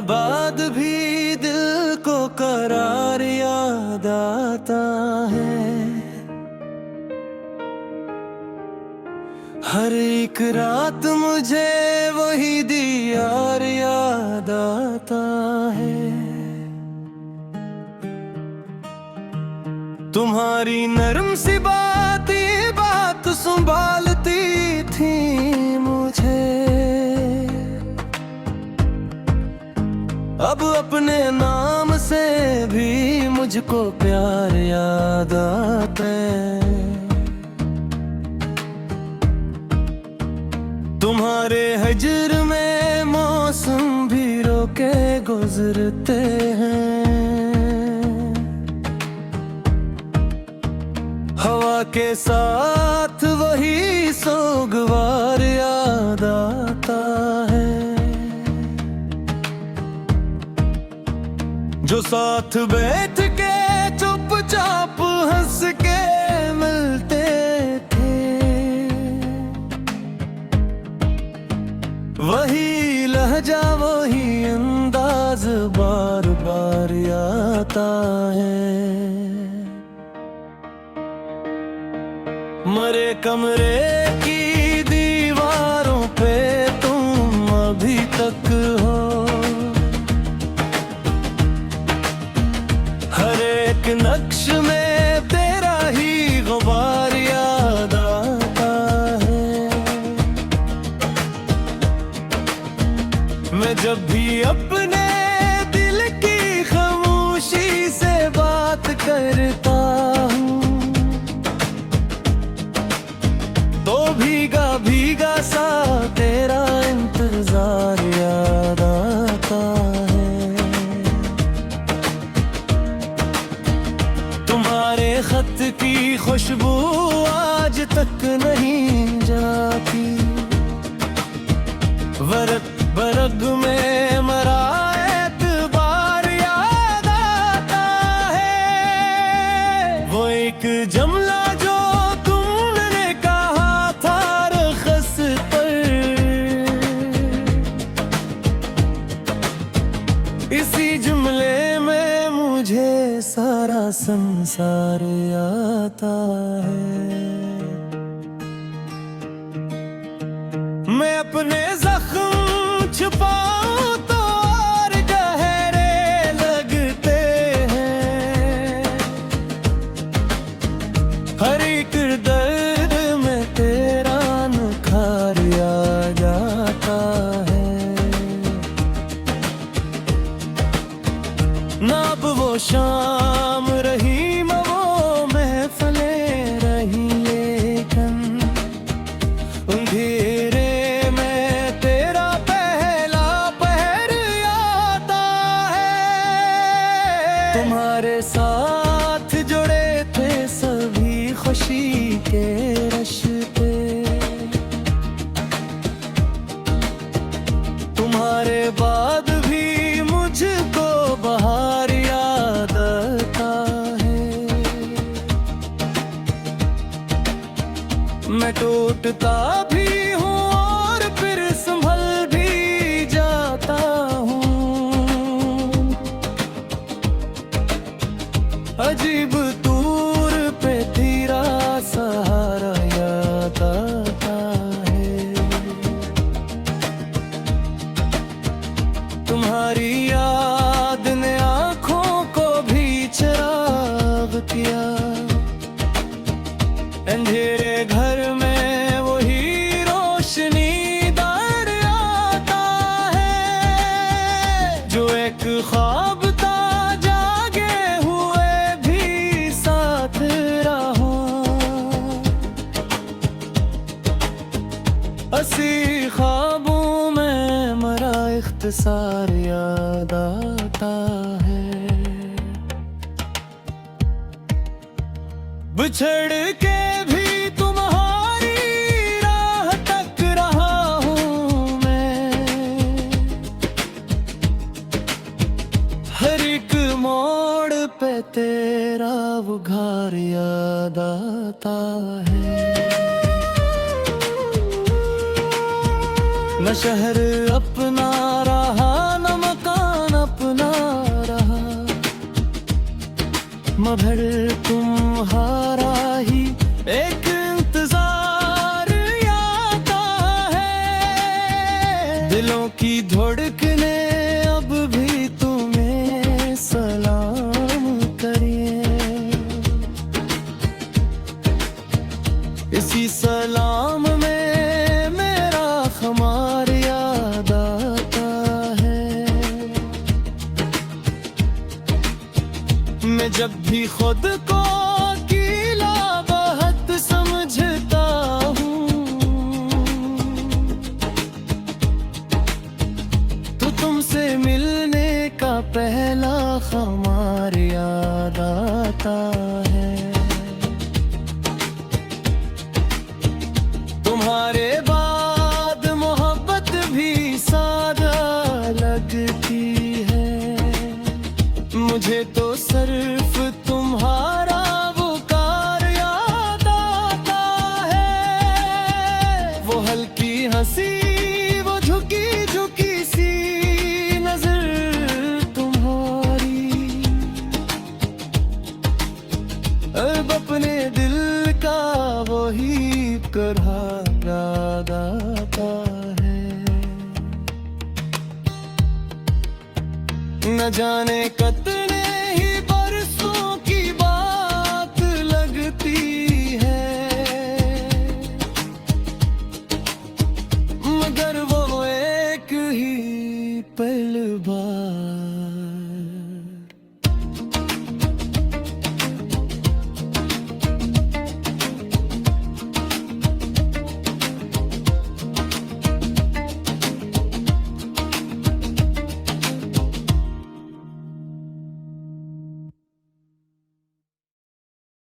बाद भी दिल को करार याद आता है। हर एक रात मुझे वही दीदार याद आता है। तुम्हारी नरम सी बात संभालती थी मुझे। अब अपने नाम से भी मुझको प्यार याद आता है। तुम्हारे हिज्र में मौसम भी रोके गुजरते हैं। हवा के साथ वही सोगवार याद आता है। जो साथ बैठ के चुपचाप हंस के मिलते थे। वही लहजा वही अंदाज बार बार आता है। मरे कमरे की दीवारों पे तुम अभी तक हो। हर एक नक्श में तेरा ही गुबार याद आता है। मैं जब भी अपने दिल की खामोशी से बात करता हूँ तो भीगा भीगा सा तेरा इंतजार याद आता है। तुम्हारे खत की खुशबू आज तक नहीं जाती। वरक बरग में मरा एतबार याद आता है। वो एक जमला जो तुमने कहा था रखस पर, इसी जुमले में मुझे सारा संसार आता है। मैं अपने जख्म छुपाऊं तो और गहरे लगते हैं। हर एक दर्द में तेरा निखार याद आता है। ना अब वो शाम रही न वो महफिलें रही, लेकिन अंधेरे में तेरा पहला पहर आता है। तुम्हारे साथ जुड़े थे सभी खुशी के रिश्ते। तुम्हारे बाद भी मुझको बहार याद आता है। मैं टूटता भी हूँ और फिर संभल भी जाता हूँ। अजीब दूर पे तेरा सहारा याद आता है। तुम्हारी याद ने आँखों को भी चिराग किया। अंधेरे घर में वही रोशनीदार आता है। जो एक ख्वाब था जागे हुए भी साथ रहा। हंसी ख्वाबों में मरा इख्तिसार याद आता है। बिछड़ के भी तुम्हारी राह तक रहा हूँ मैं। हर एक मोड़ पे तेरा वो घर याद आता है। न शहर अपना रहा न मकान भर तुम्हारा ही एक इंतजार आता है। दिलों की धड़कने अब भी तुम्हें सलाम करिए। इसी सलाम में मेरा खुमार याद आता है। मैं जब भी खुद को अकेला बहुत समझता हूँ, तो तुमसे मिलने का पहला खुमार याद आता है। तुम्हारे बाद मोहब्बत भी सादा लगती है। मुझे तो सिर्फ तुम्हारा वो कार याद आता है। वो हल्की हंसी, वो झुकी झुकी सी नजर तुम्हारी, अब अपने दिल का वही करहा याद आता है। न जाने कितने ही बरसों की बात लगती है, मगर वो एक ही पल बात